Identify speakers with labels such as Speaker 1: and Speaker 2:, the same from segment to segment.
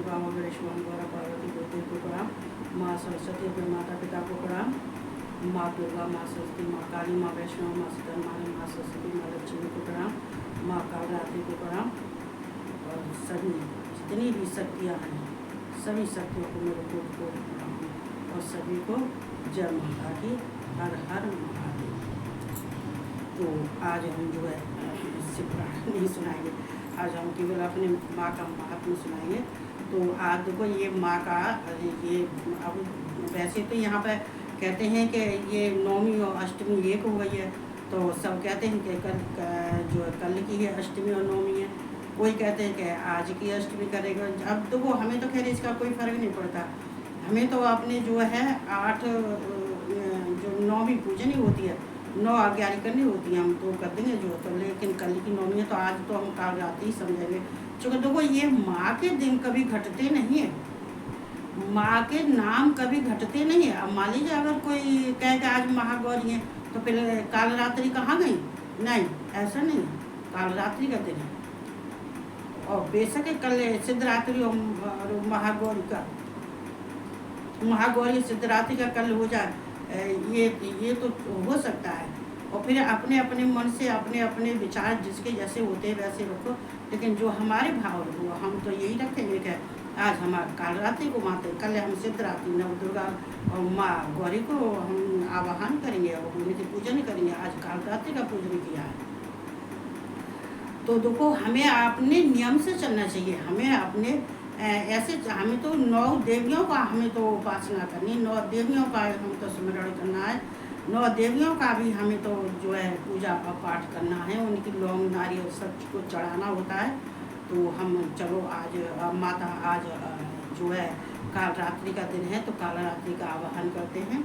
Speaker 1: बाबा गणेश द्वारा पार्वती देवी को प्रणाम। माँ सरस्वती अपने माता पिता को प्रणाम। माँ दुर्गा, माँ सरस्वती, माँ काली, माँ वैष्णव, माँ सीतारमणी, माँ सरस्वती, माँ लक्ष्मी को प्रणाम। माँ कालरात्रि को प्रणाम। और सभी जितनी भी शक्तियाँ हैं सभी शक्तियों को मेरे को प्रणाम। और सभी को जय माता की, हर हर महादेव। तो आज हम जो है इससे पुराण नहीं सुनाएंगे, आज हम केवल अपने माँ का महात्म्य सुनाएंगे। तो आज देखो ये माँ का ये अब वैसे तो यहाँ पर कहते हैं कि ये नौमी और अष्टमी एक हो गई है, तो सब कहते हैं कि जो कल की है अष्टमी और नौमी है। कोई कहते हैं कि आज की अष्टमी करेगा। अब तो वो हमें तो खैर इसका कोई फ़र्क नहीं पड़ता, हमें तो अपने जो है 8 जो नौमी पूजनी होती है, 9 आज्ञारी करनी होती है, हम तो कर देंगे जो। तो लेकिन कल की नौमी है तो आज तो हम काल रात्रि ही समझेंगे। क्योंकि देखो ये माँ के दिन कभी घटते नहीं है, माँ के नाम कभी घटते नहीं है। अब मान लीजिए अगर कोई कहे कि आज महागौरी है तो फिर काल रात्रि कहाँ गई? नहीं, ऐसा नहीं है, काल रात्रि का दिन है। और बेशक कल सिद्धरात्रि और महागौरी का, महागौरी सिद्धरात्रि का कल हो जाए, ये तो हो सकता है। और फिर अपने अपने मन से अपने अपने विचार जिसके जैसे होते हैं वैसे रखो, लेकिन जो हमारे भाव हो हम तो यही रखेंगे कि आज हमारा काल रात्रि को मानते, कल हम सिद्धरात्रि नव दुर्गा और माँ गौरी को हम आवाहन करेंगे और उनकी पूजन करेंगे। आज काल रात्रि का पूजन किया है। तो देखो हमें अपने नियम से चलना चाहिए, हमें अपने ऐसे हमें तो 9 देवियों का हमें तो उपासना करनी, 9 देवियों का हमें तो स्मरण करना है, 9 देवियों का भी हमें तो जो है पूजा पाठ करना है, उनकी लौंग नारियल सब को चढ़ाना होता है। तो हम चलो आज माता आज जो है काल रात्रि का दिन है तो काल रात्रि का आवाहन करते हैं।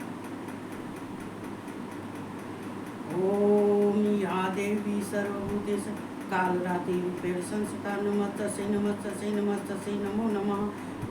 Speaker 1: ओम या देवी सर्वभूतेषु काल रात्रि रूपेण संस्थिता नमस्तस्यै नमस्तस्यै नमस्तस्यै नमो नमः।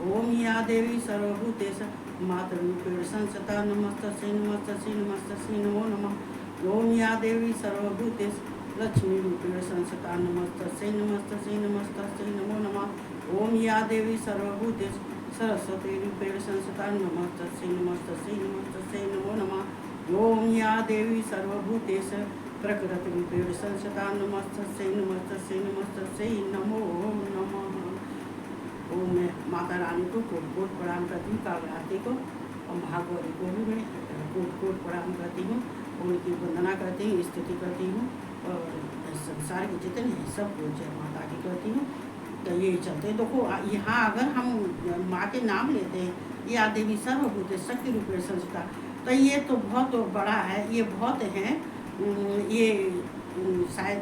Speaker 1: ओम या देवी सर्वभूतेषु मातरूपेण संस्थिता नमस्तस्यै नमस्तस्यै नमस्तस्यै नमो नमः। ओम या देवी सर्वभूतेषु लक्ष्मी रूपेण संस्थिता नमस्तस्यै नमस्तस्यै नमस्तस्यै नमो नमः। ओम या देवी सर्वभूतेषु सरस्वती रूपेण संस्थिता नमस्तस्यै नमस्तस्यै नमस्तस्यै नमो नमः। ओम या देवी सर्वभूतेषु प्रकृति रूपेण संस्थिता नमस्तस्यै नमस्तस्यै नमस्तस्यै नमो नमः। ओम मैं माता रानी को कोट कोट प्रणाम करती हूँ, काल रात्रि को और महागौरी को भी मैं कोट कोट प्रणाम करती हूँ, उनकी वंदना करती हूँ, स्तुति करती हूँ और संसार के जितने हैं सबको जय माता की करती हूँ। तो ये चलते देखो यहाँ अगर हम माँ के नाम लेते हैं, या देवी सर्वभूते शक्ति रूपेण संस्थिता, तो ये तो बहुत बड़ा है, ये बहुत हैं, ये शायद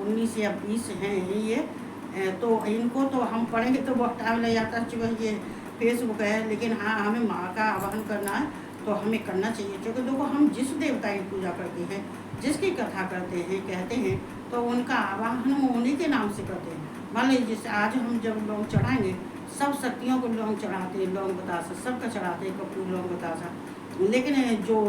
Speaker 1: 19 या 20 हैं ये। तो इनको तो हम पढ़ेंगे तो बहुत टाइम लग जाता है, चूँकि ये फेसबुक है, लेकिन हाँ हमें माँ का आवाहन करना है तो हमें करना चाहिए। क्योंकि देखो हम जिस देवता की पूजा करते हैं, जिसकी कथा करते हैं कहते हैं, तो उनका आवाहन हम उन्हीं के नाम से करते हैं। मान लीजिए जैसे आज हम जब लौंग चढ़ाएंगे, सब शक्तियों को लौंग चढ़ाते हैं, लौंग बतासा सबका चढ़ाते हैं, कपूर लौंग बतासा। लेकिन जो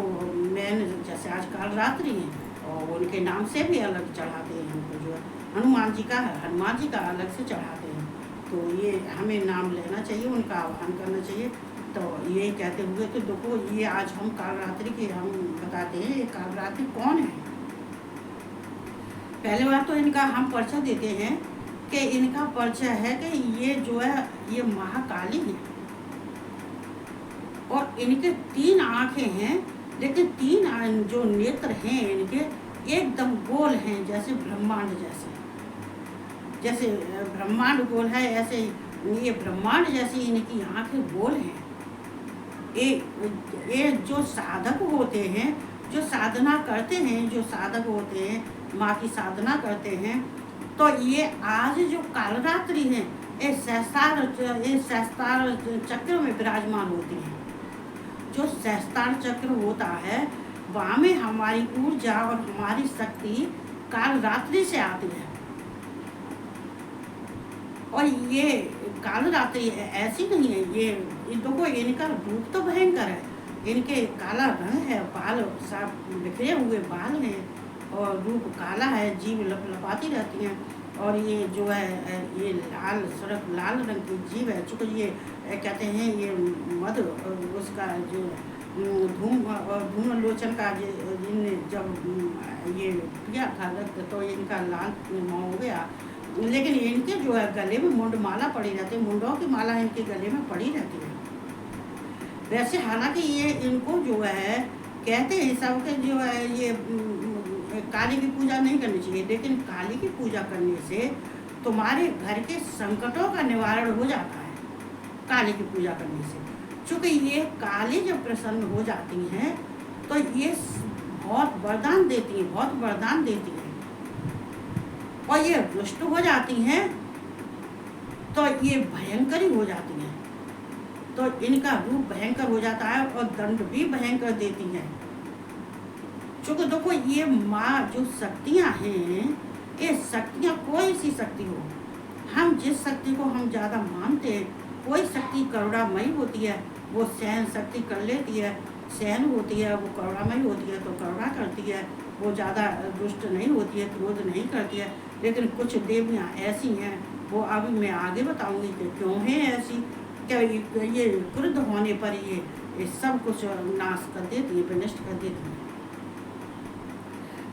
Speaker 1: मैन जैसे आज काल रात्रि है और उनके नाम से भी अलग चढ़ाते हैं, हमको जो है हनुमान जी का है, हनुमान जी का अलग से चढ़ाते हैं। तो ये हमें नाम लेना चाहिए, उनका आह्वान करना चाहिए। तो ये कहते हुए तो देखो ये आज हम काल रात्रि की हम बताते हैं, ये काल रात्रि कौन है। पहले बार तो इनका हम परिचय देते हैं कि इनका परिचय है कि ये जो है ये महाकाली है और इनके 3 आँखें हैं, लेकिन 3 जो नेत्र हैं इनके एकदम गोल हैं, जैसे ब्रह्मांड जैसे ब्रह्मांड गोल है, ऐसे ये ब्रह्मांड जैसी इनकी आँखें गोल हैं। ये जो साधक होते हैं, जो साधना करते हैं, जो साधक होते हैं माँ की साधना करते हैं, तो ये आज जो कालरात्रि है ये सहस्त्रार चक्र में विराजमान होती हैं। जो सहस्त्रार चक्र होता है वहाँ में हमारी ऊर्जा और हमारी शक्ति काल रात्रि से आती है। और ये काल रात्रि ऐसी नहीं है, ये देखो इनका रूप तो भयंकर है, इनके काला रंग है, बाल साफ बिखरे हुए बाल हैं और रूप काला है, जीभ लपलपाती रहती हैं और ये जो है ये लाल रंग की जीव है, चूँकि ये कहते हैं ये मधु उसका जो धूम लोचन का जब ये पिया था रक्त तो इनका लाल हो गया। लेकिन इनके जो है गले में मुंड माला पड़ी रहती है, मुंडों की माला इनके गले में पड़ी रहती है। वैसे हालांकि ये इनको जो है कहते हैं सबके जो है ये काली की पूजा नहीं करनी चाहिए, लेकिन काली की पूजा करने से तुम्हारे घर के संकटों का निवारण हो जाता है काली की पूजा करने से। चूँकि ये काली जब प्रसन्न हो जाती हैं तो ये बहुत वरदान देती हैं, बहुत वरदान देती हैं, और ये रुष्ट हो जाती हैं तो ये भयंकर ही हो जाती हैं, तो इनका रूप भयंकर हो जाता है और दंड भी भयंकर देती हैं। चूँकि देखो ये माँ जो शक्तियाँ हैं, ये शक्तियाँ कोई सी शक्ति हो, हम जिस शक्ति को हम ज़्यादा मानते हैं, कोई शक्ति करुणामयी होती है, वो सहन शक्ति कर लेती है, सहन होती है, वो करुणामयी होती है तो करुणा करती है, वो ज़्यादा दुष्ट नहीं होती है, क्रोध नहीं करती है। लेकिन कुछ देवियाँ ऐसी हैं, वो अभी मैं आगे बताऊंगी कि क्यों है ऐसी, क्या ये क्रुद्ध होने पर ये सब कुछ नाश कर देती है, विनष्ट कर देती है,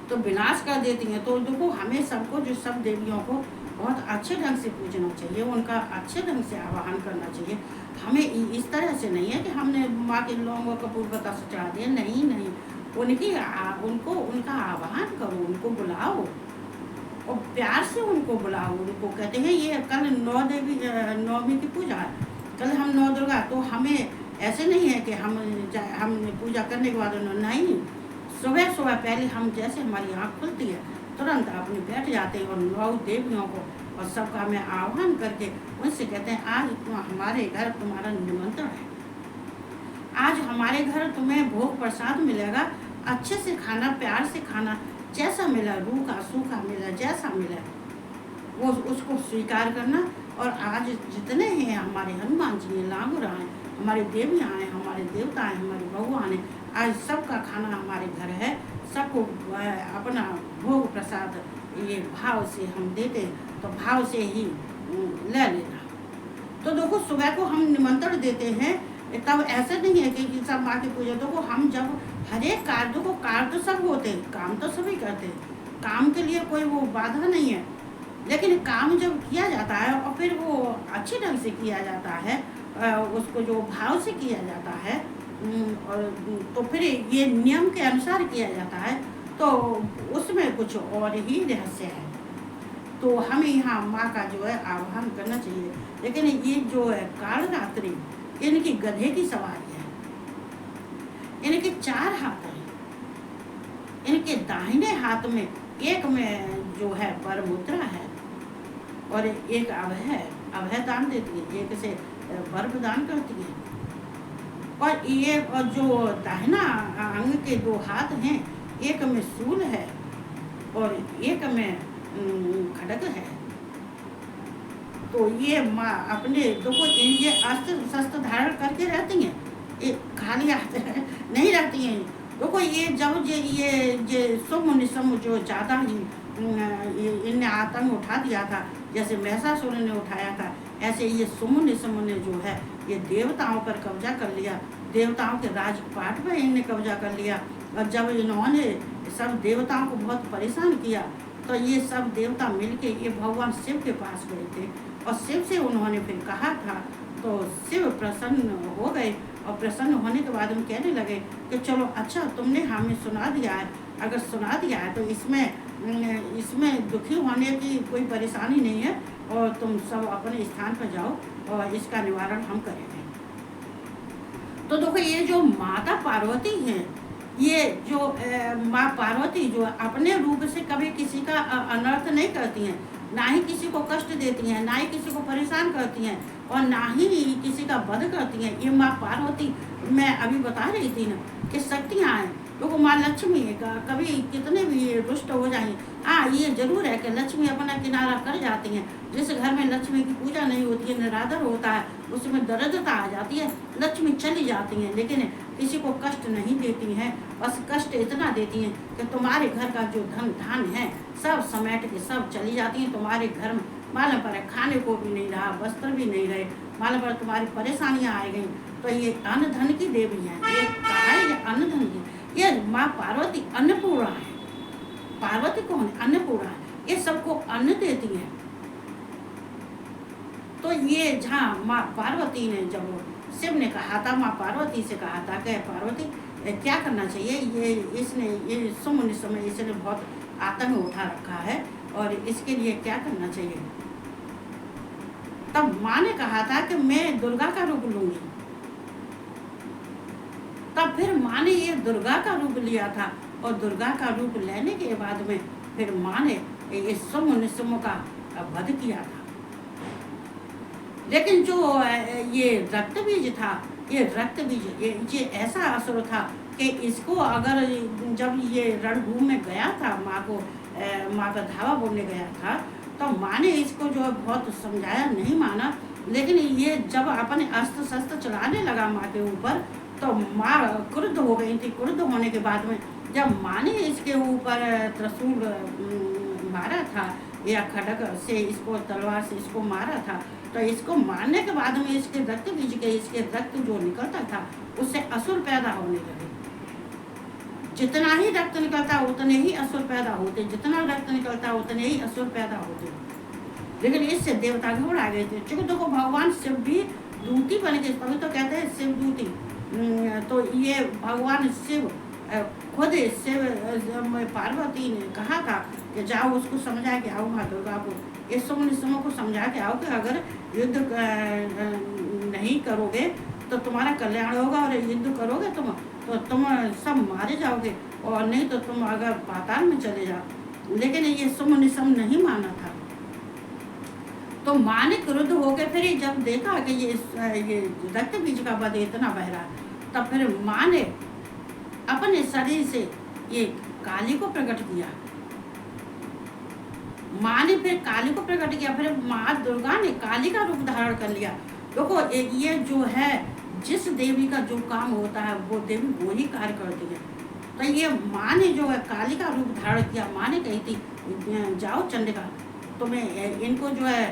Speaker 1: तो विनाश कर देती हैं। तो देखो हमें सबको जो सब देवियों को बहुत अच्छे ढंग से पूजना चाहिए, उनका अच्छे ढंग से आवाहन करना चाहिए। हमें इस तरह से नहीं है कि हमने माँ के लौंग और कपूर बतासा चढ़ा दिया, नहीं, उनको उनका आवाहन करो, उनको बुलाओ और प्यार से उनको बुलाओ। उनको कहते हैं ये कल नवमी की पूजा है, कल हम नौ दुर्गा, तो हमें ऐसे नहीं है कि हम पूजा करने के बाद नहीं, सुबह सुबह पहले हम जैसे हमारी आँख खुलती है तुरंत अपने बैठ जाते हैं और 9 देवियों को और सबका हमें आह्वान करके उनसे कहते हैं आज हमारे घर तुम्हारा निमंत्रण है, आज हमारे घर तुम्हें भोग प्रसाद मिलेगा, अच्छे से खाना, प्यार से खाना, जैसा मिला, रूखा सूखा मिला, जैसा मिला वो उसको स्वीकार करना। और आज जितने हैं हमारे हनुमान जी हैं, लांगुरा हैं, हमारे देवियाँ हैं, हमारे देवता हैं, हमारे भगवान हैं, आज सबका खाना हमारे घर है, सबको अपना भोग प्रसाद ये भाव से हम देते, तो भाव से ही ले लेना। तो देखो सुबह को हम निमंत्रण देते हैं, तब ऐसा नहीं है कि सब माँ की पूजा। देखो हम जब हर एक कार्य, देखो कार्य तो सब होते हैं, काम तो सभी करते हैं, काम के लिए कोई वो बाधा नहीं है, लेकिन काम जब किया जाता है और फिर वो अच्छे ढंग से किया जाता है, उसको जो भाव से किया जाता है, और तो फिर ये नियम के अनुसार किया जाता है, तो उसमें कुछ और ही रहस्य है। तो हमें यहाँ माँ का जो है आह्वान करना चाहिए। लेकिन ये जो है कालरात्रि, इनकी गधे की सवारी है, इनके 4 हाथ हैं, इनके दाहिने हाथ में एक में जो है पर मुद्रा है और एक अभय दान देती है, एक से वर प्रदान करती है, और ये जो दाहिना अंग के 2 हाथ हैं, एक में शूल है और एक में खड्ग है। तो ये माँ अपने देखो ये अस्त्र शस्त्र धारण करके रहती हैं, ये खाली हाथ नहीं रहती हैं। देखो ये जब ये सुम निसम जो ज़्यादा ही इनने आतंक उठा दिया था, जैसे महिषासुर ने उठाया था, ऐसे ये सुम निसम ने जो है ये देवताओं पर कब्जा कर लिया, देवताओं के राजपाट पर इनने कब्जा कर लिया। और जब इन्होंने सब देवताओं को बहुत परेशान किया तो ये सब देवता मिलके ये भगवान शिव के पास गए थे और शिव से उन्होंने फिर कहा था, तो शिव प्रसन्न हो गए और प्रसन्न होने के बाद हम कहने लगे कि चलो अच्छा तुमने हमें सुना दिया है, अगर सुना दिया है तो इसमें दुखी होने की कोई परेशानी नहीं है और तुम सब अपने स्थान पर जाओ और इसका निवारण हम करेंगे। तो देखो ये जो माता पार्वती हैं, ये जो माँ पार्वती जो अपने रूप से कभी किसी का अनर्थ नहीं करती हैं, ना ही किसी को कष्ट देती हैं, ना ही किसी को परेशान करती हैं और ना ही किसी का वध करती हैं। ये माँ पार्वती मैं अभी बता रही थी ना कि शक्तियाँ हैं। देखो माँ लक्ष्मी कभी कितने भी रुष्ट हो जाएंगे, हाँ ये जरूर है कि लक्ष्मी अपना किनारा कर जाती हैं। जिस घर में लक्ष्मी की पूजा नहीं होती है, निरादर होता है, उसमें दरिद्रता आ जाती है, लक्ष्मी चली जाती हैं। लेकिन किसी को कष्ट नहीं देती हैं, बस कष्ट इतना देती हैं कि तुम्हारे घर का जो धन धान है सब समेट के सब चली जाती हैं। तुम्हारे घर में मालूम पड़े खाने को भी नहीं रहा, वस्त्र भी नहीं रहे, मालूम पड़े तुम्हारी परेशानियाँ आ गई। तो ये अन्न धन की देवी है, ये कहा है ये अन्न धन की। ये माँ पार्वती अन्नपूर्णा है। पार्वती कौन है? अन्नपूर्णा है, ये सबको अन्न देती है। तो ये जहाँ माँ पार्वती ने जब शिव ने कहा था, माँ पार्वती से कहा था कि पार्वती क्या करना चाहिए, ये सुमुनि समय इसने बहुत आतंक उठा रखा है और इसके लिए क्या करना चाहिए। तब माँ ने कहा था कि मैं दुर्गा का रूप लूंगी। तब फिर माँ ने ये दुर्गा का रूप लिया था और दुर्गा का रूप लेने के बाद में फिर माँ ने ये सुमुनिसमों का वध किया था। लेकिन जो ये रक्त बीज था, ये रक्त बीज ये ऐसा असुर था कि इसको अगर जब ये रणभूमि में गया था, माँ का धावा बोलने गया था, तो माँ ने इसको जो है बहुत समझाया, नहीं माना। लेकिन ये जब अपने अस्त्र शस्त्र चलाने लगा माँ के ऊपर, तो माँ क्रुद्ध हो गई थी। क्रुद्ध होने के बाद में जब माँ ने इसके ऊपर त्रिशूल मारा था या खड़ग से इसको, तलवार से इसको मारा था, तो इसको मारने के बाद में इसके रक्त बीज के इसके रक्त जो निकलता था उससे असुर पैदा होने लगे। जितना ही रक्त निकलता उतने ही असुर पैदा होते, जितना रक्त निकलता उतने ही असुर पैदा होते। लेकिन इससे देवता घबरा गए थे, क्योंकि देखो भगवान शिव भी दूती बन गए, तभी तो कहते हैं शिव दूती। तो ये भगवान शिव खुद शिव पार्वती ने कहा था कि जाओ उसको समझा के आओ, माँ दुर्गा को, इस सुमुनिसमों को समझा के आओ कि अगर युद्ध नहीं करोगे तो तुम्हारा कल्याण होगा, और युद्ध करोगे तो तुम सब मारे जाओगे, और नहीं तो तुम अगर पाताल में चले जाओ। लेकिन ये सुमुनिसम नहीं माना था। तो माँ ने क्रुद्ध होकर फिर जब देखा कि ये रक्त बीज का वध इतना बह रहा, तब फिर माँ ने अपने शरीर से ये काली को प्रकट किया। माँ ने फिर काली को प्रकट किया, फिर माँ दुर्गा ने काली का रूप धारण कर लिया। देखो ये जो है, जिस देवी का जो काम होता है वो देवी वो ही कार्य करती है। तो ये माँ ने जो है काली का रूप धारण किया। माँ ने कही थी जाओ चंडिका, तुम्हें इनको जो है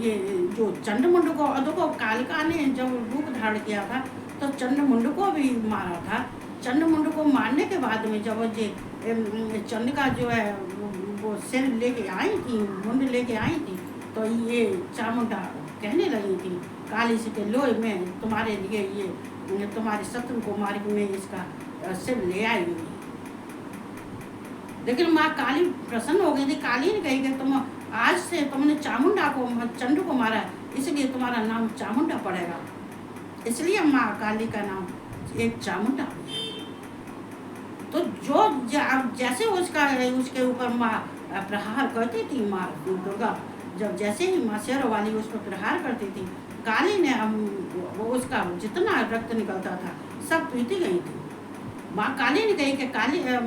Speaker 1: ये जो चंडमुंड को, देखो कालिका ने जब रूप धारण किया था तो चंडमुंड को भी मारा था। चंडमुंड को मारने के बाद में जब चंडिका जो है वो सिर लेके आई थी, मुंड लेके आई थी, तो ये चामुंडा कहने लगी थी काली से कि लो मैं तुम्हारे लिए ये तुम्हारे शत्रु को मार के मैं इसका सिर ले आई हुई। लेकिन माँ काली प्रसन्न हो गई थी। काली ने कही कि तुम आज से तुमने चामुंडा को, चंड को मारा, इसलिए तुम्हारा नाम चामुंडा पड़ेगा। इसलिए माँ काली का नाम एक चामुंडा। तो जो जैसे उसके ऊपर माँ प्रहार करती थी, माँ दुर्गा जब जैसे ही माँ शेर वाली उस पर प्रहार करती थी, काली ने उसका जितना रक्त निकलता था सब पीती गई थी। माँ काली ने कही कि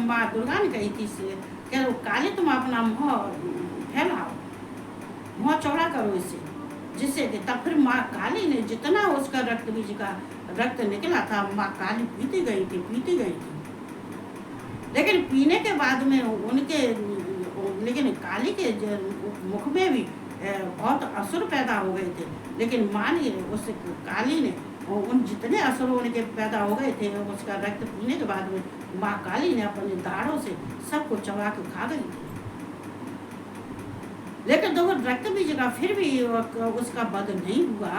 Speaker 1: माँ दुर्गा ने कही थी कि काली तुम अपना मुँह फैलाओ, मुँह चौड़ा करो इससे, जिससे कि तब फिर माँ काली ने जितना उसका रक्त बीज का रक्त निकला था, माँ काली पीती गई थी। लेकिन पीने के बाद में लेकिन काली के मुख में भी बहुत असुर पैदा हो गए थे। लेकिन माँ ने काली ने उन जितने असुर उनके पैदा हो गए थे, उसका रक्त पीने के बाद में माँ काली ने अपने दाढ़ों से सबको चबा के खा गई थी। लेकिन तो रक्त बीज का फिर भी उसका वध नहीं हुआ,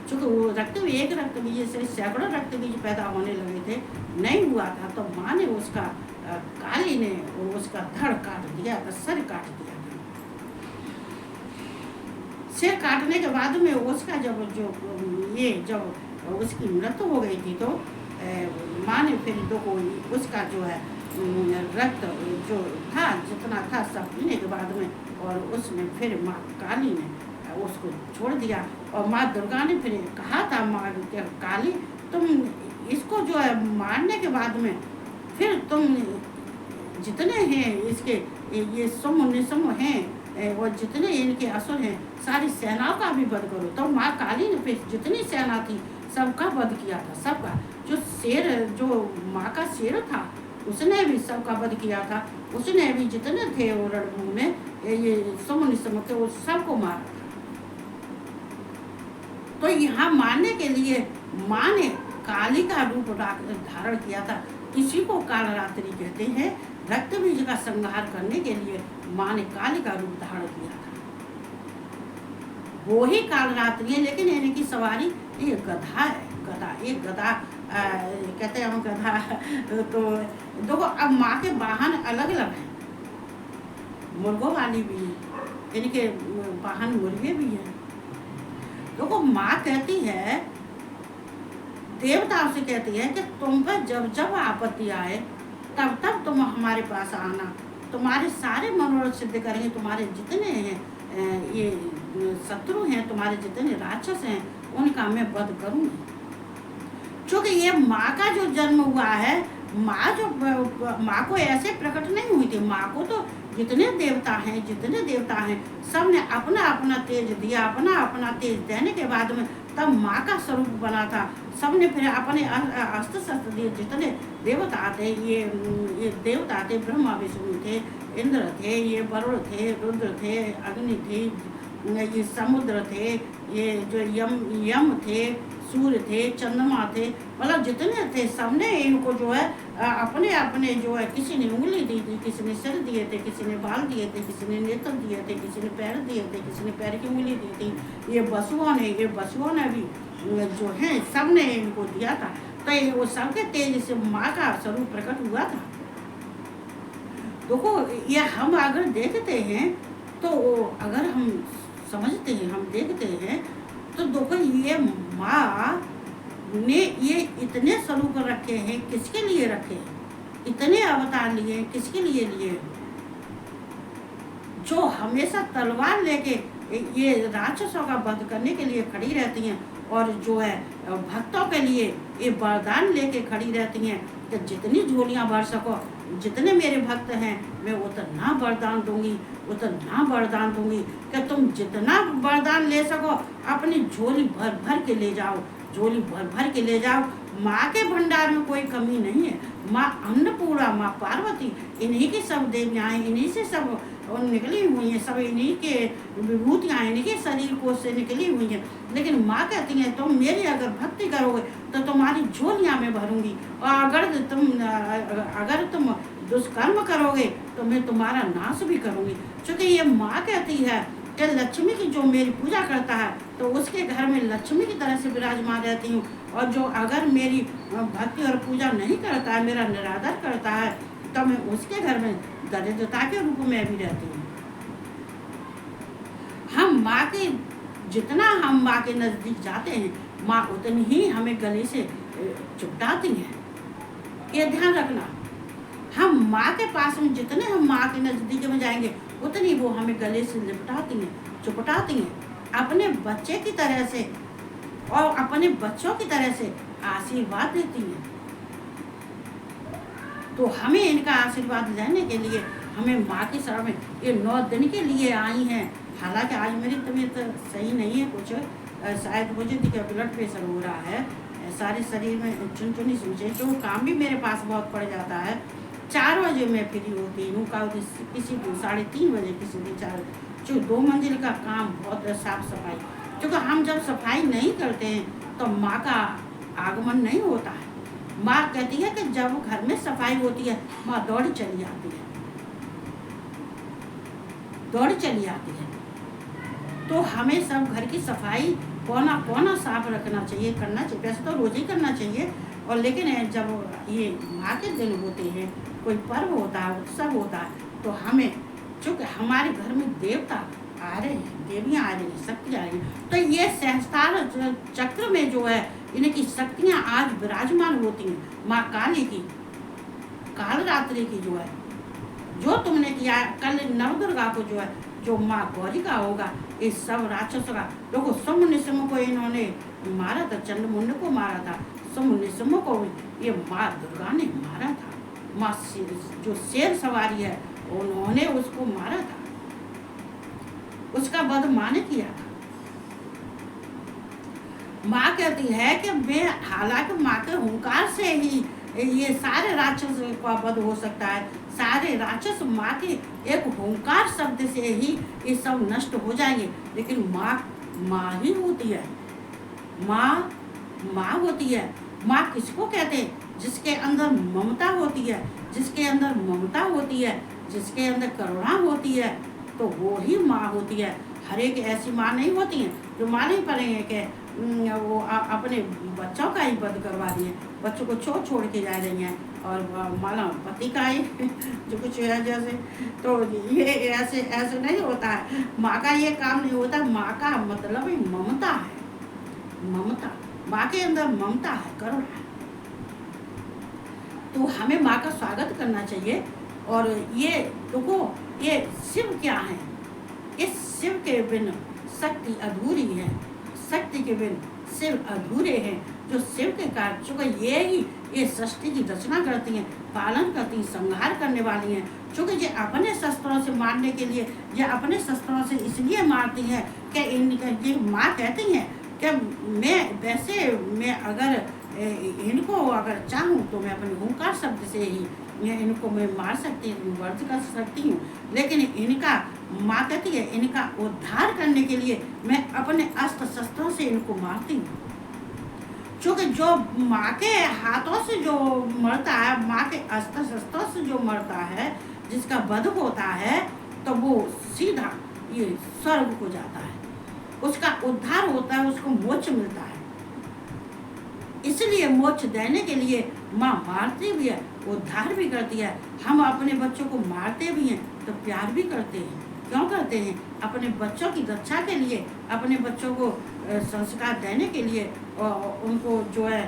Speaker 1: क्योंकि वो एक रक्त बीज से सैकड़ों रक्त बीज पैदा होने लगे थे, नहीं हुआ था। तो माँ ने काली ने उसका धड़ काट दिया था, सर काट दिया था। सिर काटने के बाद में उसका जब उसकी मृत्यु हो गई थी, तो माँ ने फिर उसका जो है रक्त जो था जितना था सब पीने के बाद में, और उसने फिर माँ काली ने उसको छोड़ दिया। और माँ दुर्गा ने फिर कहा था माँ काली तुम इसको जो है मारने के बाद में फिर तुम जितने हैं इसके ये सम हैं और जितने इनके असुर हैं सारी सेनाओं का भी वध करो। तो माँ काली ने फिर जितनी सेना थी सबका वध किया था, सबका। जो शेर, जो माँ का शेर था, उसने भी सबका वध किया था। उसने भी जितने थे वो रणभूमि में, ये समुनि समूह थे, वो सबको मारा था। तो यहाँ मारने के लिए माँ ने काली का रूप धारण किया था। इसी को कालरात्रि कहते हैं। रक्त बीज का संहार करने के लिए माँ ने काली का रूप धारण किया था। वो ही कालरात्रि है, लेकिन इनकी सवारी ये गधा है। गधा, एक गधा कहते हैं हम गधा। तो देखो, अब माँ के वाहन अलग अलग हैं। मुर्गों वाली भी है, इनके वाहन मुर्गे भी हैं। देखो, माँ कहती है, देवताओं से कहती है कि तुम पर जब जब आपत्ति आए तब तब तुम हमारे पास आना, तुम्हारे सारे मनोरथ सिद्ध करेंगे। तुम्हारे जितने हैं ये शत्रु हैं, तुम्हारे जितने राक्षस हैं, उनका मैं वध करूंगी। क्योंकि ये माँ का जो जन्म हुआ है, माँ को ऐसे प्रकट नहीं हुई थी। माँ को तो जितने देवता हैं सब ने अपना अपना तेज दिया। अपना अपना तेज देने के बाद में तब माँ का स्वरूप बना था। सब ने फिर अपने अस्त्र शस्त्र दिए। जितने देवता थे, ये देवता थे, ब्रह्मा विष्णु थे, इंद्र थे, ये वरुण थे, रुद्र थे, अग्नि थे, ये समुद्र थे, ये जो यम थे, सूर्य थे, चंद्रमा थे, मतलब जितने थे सबने इनको जो है अपने अपने जो है, किसी ने उंगली दी थी, किसी ने सिर दिए थे, किसी ने बाल दिए थे, किसी ने नेत्र दिए थे, किसी ने पैर दिए थे, किसी ने पैर की उंगली दी थी। ये बसुओं ने भी जो है सबने इनको दिया था। तो वो सबके तेज से माँ का स्वरूप प्रकट हुआ था। देखो, ये हम अगर देखते हैं तो अगर हम समझते हैं, हम देखते हैं तो देखो, ये माँ ने ये इतने स्वरूप रखे हैं, किसके लिए रखे हैं? इतने अवतार लिए किसके लिए? जो हमेशा तलवार लेके ये राक्षसों का वध करने के लिए खड़ी रहती हैं, और जो है भक्तों के लिए ये वरदान लेके खड़ी रहती हैं कि जितनी झोलियाँ भर सको, जितने मेरे भक्त हैं, मैं उतना वरदान दूंगी कि तुम जितना वरदान ले सको अपनी झोली भर भर के ले जाओ, झोली भर भर के ले जाओ। माँ के भंडार में कोई कमी नहीं है। माँ अन्नपूर्णा, माँ पार्वती, इन्हीं की सब देवियाँ हैं, इन्हीं से सब निकली हुई हैं, सब इन्हीं के विभूतियाँ इन्हीं के शरीर को से निकली हुई हैं। लेकिन माँ कहती है, तुम मेरी अगर भक्ति करोगे तो तुम्हारी झोलियाँ में भरूंगी, और अगर तुम दुष्कर्म करोगे तो मैं तुम्हारा नाश भी करूंगी। क्योंकि ये माँ कहती है कि लक्ष्मी की जो मेरी पूजा करता है तो उसके घर में लक्ष्मी की तरह से विराजमान रहती हूँ, और जो अगर मेरी भक्ति और पूजा नहीं करता है, मेरा निरादर करता है, तो मैं उसके घर में दरिद्रता के रूप में भी रहती हूँ। जितना हम माँ के नज़दीक जाते हैं, माँ उतनी ही हमें गले से चुपटाती हैं। ये ध्यान रखना, हम माँ के पास में जितने हम माँ के नज़दीक में जाएंगे उतनी वो हमें गले से लिपटाती हैं, चुपटाती हैं, अपने बच्चे की तरह से और अपने बच्चों की तरह से आशीर्वाद देती हैं। तो हमें इनका आशीर्वाद लेने के लिए हमें माँ की शरण में ये 9 दिन के लिए आई हैं। हालांकि आज मेरी तबीयत सही नहीं है, कुछ शायद मुझे देखिए ब्लड प्रेशर हो रहा है, सारे शरीर में चुनचुनी सूझे, जो काम भी मेरे पास बहुत पड़ जाता है। 4 बजे मैं फ्री होती हूँ, किसी दिन 3:30 बजे, किसी दिन 4, जो 2 मंजिल का काम बहुत साफ सफाई, क्योंकि हम जब सफाई नहीं करते हैं तो माँ का आगमन नहीं होता है। माँ कहती है कि जब घर में सफाई होती है माँ दौड़ी चली आती है। तो हमें सब घर की सफाई कोना साफ रखना चाहिए, करना चाहिए। वैसे तो रोज ही करना चाहिए, और लेकिन जब ये माँ के दिन होते हैं, कोई पर्व होता है, उत्सव होता है, तो हमें, चूँकि हमारे घर में देवता आ रहे हैं, देवियाँ आ रही हैं, शक्ति आ रही हैं, तो ये सहस्त्रार चक्र में जो है इनकी शक्तियाँ आज विराजमान होती हैं। माँ काली की, कालरात्रि की जो है, जो तुमने किया कल नवदुर्गा को जो है, जो माँ गौरी का होगा, इस सब राक्षसों का। देखो, सुम्निसुम्न को इन्होंने मारा था, चंडमुंड को मारा था, सुम्निसुम्न को ये माँ दुर्गा ने मारा था। माँ जो शेर सवारी है उन्होंने उसको मारा था, उसका वध माँ ने किया था। माँ कहती है कि मैं, हालांकि माँ के हुंकार से ही ये सारे राक्षस का वध हो सकता है, सारे राक्षस माँ के एक हुंकार शब्द से ही ये सब नष्ट हो जाएंगे, लेकिन माँ ही होती है। माँ होती है। माँ किसको कहते हैं? जिसके अंदर ममता होती है, जिसके अंदर ममता होती है, जिसके अंदर करुणा होती है, तो वो ही माँ होती है। हर एक ऐसी माँ नहीं होती है जो माने पड़ेंगे कि वो अपने बच्चों का ही वध करवा दिए, बच्चों को छोड़ के जा रही हैं, और माना पति का ही जो कुछ है जैसे। तो ये ऐसे नहीं होता है। माँ का ये काम नहीं होता। माँ का मतलब ही ममता है। ममता, माँ के अंदर ममता है, करुणा है। तो हमें माँ का स्वागत करना चाहिए। और ये देखो, ये शिव क्या है? इस शिव के बिन शक्ति अधूरी है, शक्ति के बिन शिव अधूरे हैं। जो शिव के कारण, चूँकि ये सृष्टि की रचना करती हैं, पालन करती हैं, संहार करने वाली हैं। चूँकि ये अपने शस्त्रों से मारने के लिए, ये अपने शस्त्रों से इसलिए मारती हैं कि ये माँ कहती हैं कि मैं अगर इनको अगर चाहूँ तो मैं अपने हुंकार शब्द से ही इनको मैं मार सकती हूँ, वर्ज कर सकती हूँ, लेकिन इनका, माँ कहती है, इनका उद्धार करने के लिए मैं अपने अस्त्र शस्त्रों से इनको मारती हूँ। क्योंकि जो माँ के हाथों से जो मरता है, माँ के अस्त्र शस्त्रों से जो मरता है, जिसका वध होता है, तो वो सीधा ये स्वर्ग को जाता है, उसका उद्धार होता है, उसको मोक्ष मिलता है। इसलिए मोक्ष देने के लिए माँ मारती भी है, उद्धार भी करती है। हम अपने बच्चों को मारते भी हैं तो प्यार भी करते हैं। क्यों करते हैं? अपने बच्चों की रक्षा के लिए, अपने बच्चों को संस्कार देने के लिए, और उनको जो है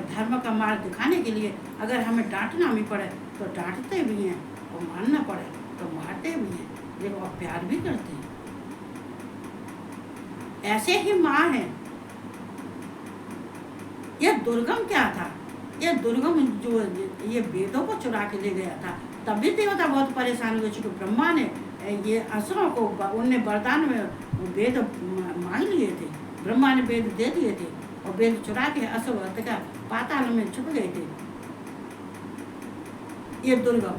Speaker 1: धर्म का मार्ग दिखाने के लिए। अगर हमें डांटना भी पड़े तो डांटते भी हैं, और मारना पड़े तो मारते भी हैं, लेकिन और प्यार भी करते हैं। ऐसे ही माँ है। यह दुर्गम क्या था? यह दुर्गम जो ये वेदों को चुरा के ले गया था, तब भी देवता बहुत परेशान हुए। चूँकि ब्रह्मा ने ये असुरों को, उनने वरदान में वेद मांग लिए थे, ब्रह्मा ने वेद दे दिए थे, और वेद चुरा के असुर पाताल में छुप गए थे। ये दुर्गम,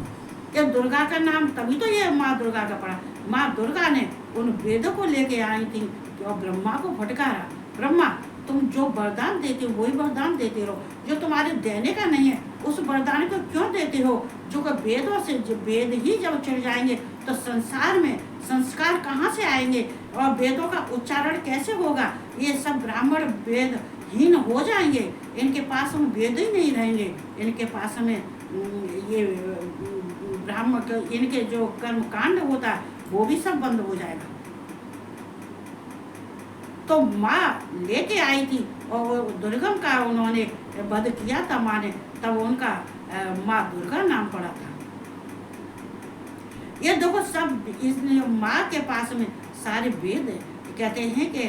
Speaker 1: ये दुर्गा का नाम तभी तो ये माँ दुर्गा का पड़ा। माँ दुर्गा ने उन वेदों को लेके आई थी और ब्रह्मा को फटकारा, ब्रह्मा तुम जो वरदान देते हो वही वरदान देते रहो, जो तुम्हारे देने का नहीं है उस वरदान को क्यों देते हो? जो कि वेदों से, जो वेद ही जब चढ़ जाएंगे तो संसार में संस्कार कहाँ से आएंगे, और वेदों का उच्चारण कैसे होगा? ये सब ब्राह्मण वेदहीन हो जाएंगे, इनके पास हम वेद ही नहीं रहेंगे, इनके पास हमें ये ब्राह्मण, इनके जो कर्म कांड होता है वो भी सब बंद हो जाएगा। तो माँ लेके आई थी, और दुर्गम का उन्होंने वध किया था माँ ने, तब उनका माँ दुर्गा नाम पड़ा था। ये देखो, सब इस माँ के पास में सारे वेद है। कहते हैं कि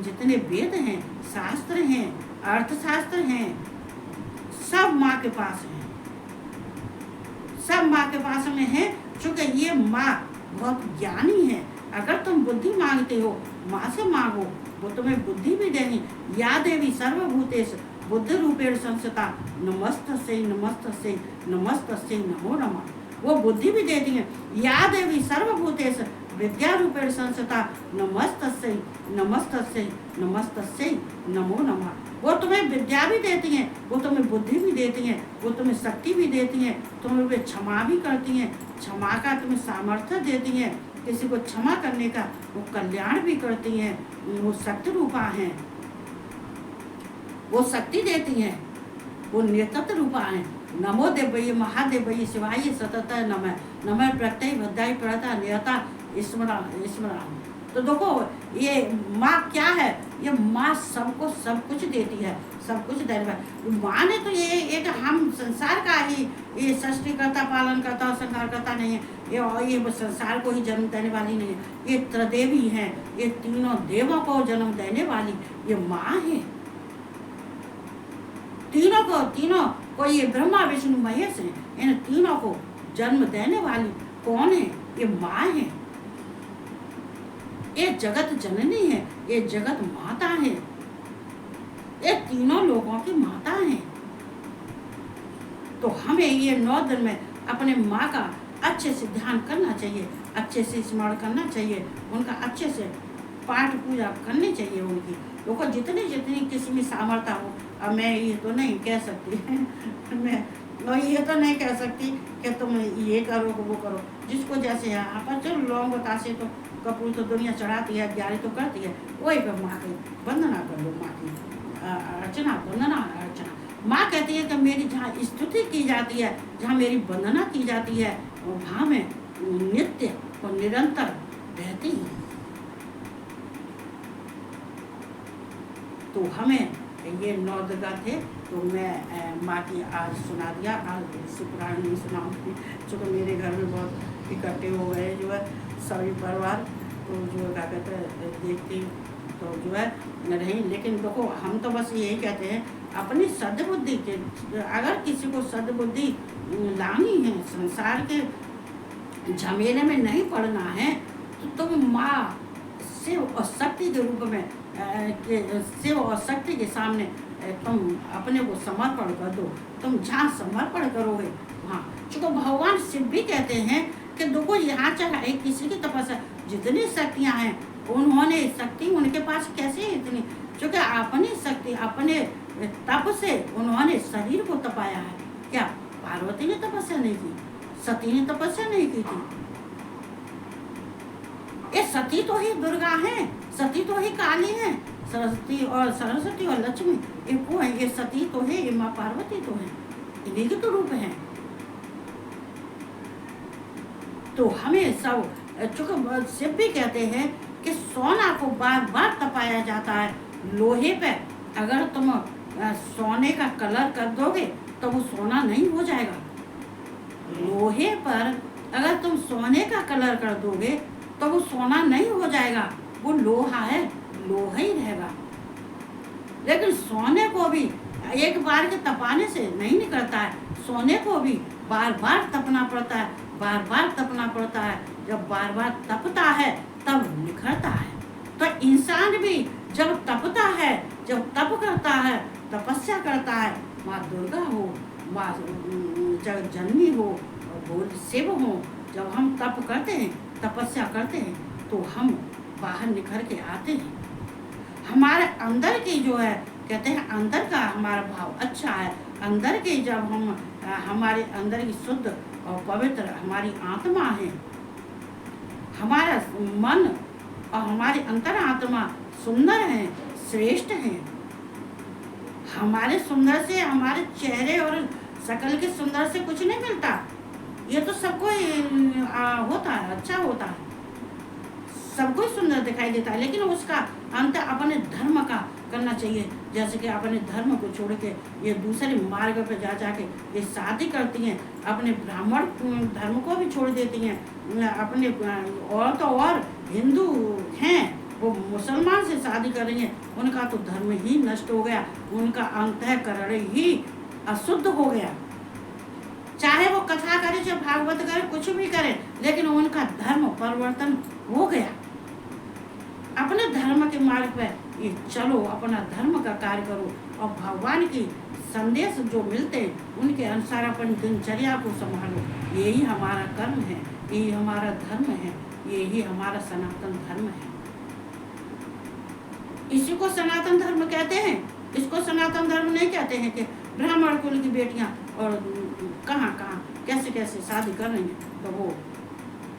Speaker 1: जितने वेद हैं, शास्त्र हैं, अर्थशास्त्र हैं, सब माँ के पास हैं, सब माँ के पास में है। चूँकि ये माँ बहुत ज्ञानी है। अगर तुम बुद्धि मांगते हो, माँ से मांगो, वो तुम्हें बुद्धि भी देंगी। या देवी सर्वभूतेषु बुद्धि रूपेण संस्थिता नमस्तस्यै नमस्तस्यै नमस्तस्यै नमो नमः। वो बुद्धि भी देती हैं। या देवी सर्वभूतेषु विद्या रूपेण संस्थिता नमस्तस्यै नमस्तस्यै नमस्तस्यै नमो नमः। वो तुम्हें विद्या भी देती हैं, वो तुम्हें बुद्धि भी देती हैं, वो तुम्हें शक्ति भी देती हैं, तुम्हें वे क्षमा भी करती हैं, क्षमा का तुम्हें सामर्थ्य देती हैं, किसी को क्षमा करने का वो कल्याण भी करती हैं। वो शक्ति रूपा हैं, वो शक्ति देती हैं, वो नेतृत्व रूपा हैं। नमो देवये महादेवये शिवाय सतत नमः नमः प्रत्यय भद्राय प्रता नियता स्मरण। तो देखो, ये माँ क्या है? ये माँ सबको सब कुछ देती है, सब कुछ देने वाली माँ ने तो ये एक हम संसार का ही ये सृष्टि करता, पालन करता और संहार करता नहीं है। ये संसार को ही जन्म देने वाली नहीं है। ये त्रिदेवी है, ये तीनों देवों को जन्म देने वाली ये माँ है। तीनों को ये ब्रह्मा विष्णु महेश है, इन तीनों को जन्म देने वाली कौन है? ये माँ है। ये जगत जननी है, ये जगत माता है। ये तीनों लोगों की माता हैं। तो हमें ये 9 दिन में अपने माँ का अच्छे से ध्यान करना चाहिए, अच्छे से स्मरण करना चाहिए, उनका अच्छे से पाठ पूजा करनी चाहिए उनकी। देखो जितनी जितनी किसी में सामर्थ्य हो। अब मैं ये तो नहीं कह सकती मैं ये तो नहीं कह सकती कि तुम ये करो वो करो, जिसको जैसे यहाँ पर चलो लौंग बतासे तो कपूर तो दुनिया चढ़ाती है, ग्यारह तो करती है, वही पर माँ की वंदना कर लो, माँ की अर्चना वंदना अर्चना। माँ कहती है कि मेरी जहाँ स्तुति की जाती है, जहाँ मेरी वंदना की जाती है, वहाँ में नित्य और निरंतर रहती है। तो हमें ये 9 दुर्गा थे, तो मैं माँ की आज सुना दिया। आज शुक्रान नहीं सुनाऊंगी, चूँकि मेरे घर में बहुत इकट्ठे हो गए जो है सभी परिवार, तो जो क्या कहते हैं देखती तो जो है नहीं। लेकिन देखो हम तो बस यही कहते हैं अपनी सद्बुद्धि के, अगर किसी को सद्बुद्धि लानी है, संसार के झमेले में नहीं पड़ना है, तो तुम माँ शिव और शक्ति के रूप में शिव और शक्ति के सामने तुम अपने को समर्पण कर दो। तुम जहाँ समर्पण करोगे वहाँ, चूँकि भगवान शिव भी कहते हैं कि देखो यहाँ चाहे किसी की तपस्या जितनी शक्तियाँ हैं, उन्होंने शक्ति उनके पास कैसे है इतनी, क्योंकि अपनी शक्ति अपने तप से उन्होंने शरीर को तपाया है। क्या पार्वती ने तपस्या नहीं की? सती ने तपस्या नहीं की थी? ये सती तो ही दुर्गा है, सती तो ही काली है, सरस्वती और लक्ष्मी ये वो है, ये सती तो है, ये माँ पार्वती तो है, इन्हीं के तो रूप है। तो हमें सब चूँकि शिव भी कहते हैं कि सोना को बार बार तपाया जाता है। लोहे पे अगर तुम सोने का कलर कर दोगे तो वो सोना नहीं हो जाएगा। लोहे पर अगर तुम सोने का कलर कर दोगे तो वो सोना नहीं हो जाएगा, वो लोहा है, लोहा ही रहेगा। लेकिन सोने को भी एक बार के तपाने से नहीं निकलता है, सोने को भी बार बार तपना पड़ता है, बार बार तपना पड़ता है। जब बार बार तपता है तब निखरता है। तो इंसान भी जब तपता है, जब तप करता है, तपस्या करता है, माँ दुर्गा हो, माँ जग जननी हो, बोल शिव हो, जब हम तप करते हैं, तपस्या करते हैं, तो हम बाहर निखर के आते हैं। हमारे अंदर की जो है कहते हैं अंदर का हमारा भाव अच्छा है, अंदर की जब हम हमारे अंदर की शुद्ध और पवित्र हमारी आत्मा है, हमारा मन और हमारी अंतर आत्मा सुंदर है, श्रेष्ठ है। हमारे सुंदर से हमारे चेहरे और शकल के सुंदर से कुछ नहीं मिलता, ये तो सबको होता है, अच्छा होता है, सबको सुंदर दिखाई देता है। लेकिन उसका अंत अपने धर्म का करना चाहिए। जैसे कि अपने धर्म को छोड़ के ये दूसरे मार्ग पर जा जाके ये शादी करती हैं, अपने ब्राह्मण धर्म को भी छोड़ देती हैं, अपने और तो और हिंदू हैं वो मुसलमान से शादी कर रही हैं, उनका तो धर्म ही नष्ट हो गया, उनका अंतःकरण ही अशुद्ध हो गया। चाहे वो कथा करे, चाहे भागवत करे, कुछ भी करे, लेकिन उनका धर्म परिवर्तन हो गया। अपने धर्म के मार्ग पर ये चलो, अपना धर्म का कार्य करो और भगवान की संदेश जो मिलते हैं उनके अनुसार अपन दिनचर्या को संभालो। यही हमारा कर्म है, यही हमारा धर्म है, यही हमारा सनातन धर्म है। इसी को सनातन धर्म कहते हैं। इसको सनातन धर्म नहीं कहते हैं कि ब्राह्मण कुल की बेटियां और कहाँ कहाँ कैसे कैसे शादी कर रही हैं, तो वो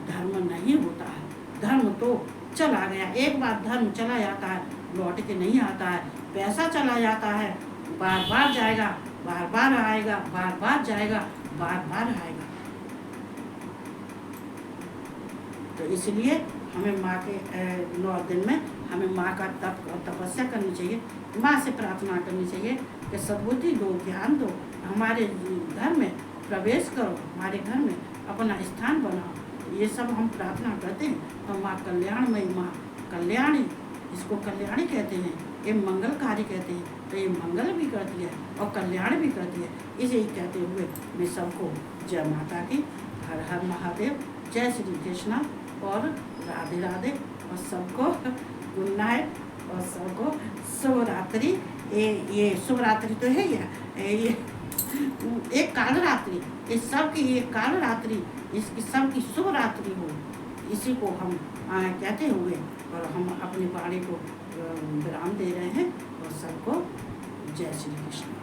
Speaker 1: धर्म नहीं होता है। धर्म तो चला गया, एक बार धर्म चला जाता है, लौट के नहीं आता है। पैसा चला जाता है, बार बार जाएगा, बार बार आएगा, बार बार जाएगा, बार बार आएगा। तो इसलिए हमें माँ के 9 दिन में हमें माँ का तप और तपस्या करनी चाहिए, माँ से प्रार्थना करनी चाहिए कि सद्बुद्धि दो, ज्ञान दो, हमारे घर में प्रवेश करो, हमारे घर में अपना स्थान बनाओ। ये सब हम प्रार्थना करते हैं। तो माँ कल्याणमयी, माँ कल्याणी, इसको कल्याणी कहते हैं, ये मंगलकारी कहते हैं। तो ये मंगल भी करती है और कल्याण भी करती है। इसे कहते हुए मैं सबको जय माता की, हर हर महादेव, जय श्री कृष्णा और राधे राधे, और सबको गुड नाइट और सबको शुभ रात्रि। ये शुभ रात्रि तो है ये एक काल रात्रि, इस सब की एक काल रात्रि, इसकी सबकी शुभ रात्रि हो, इसी को हम कहते हुए और हम अपनी वाणी को विराम दे रहे हैं और सबको जय श्री कृष्ण।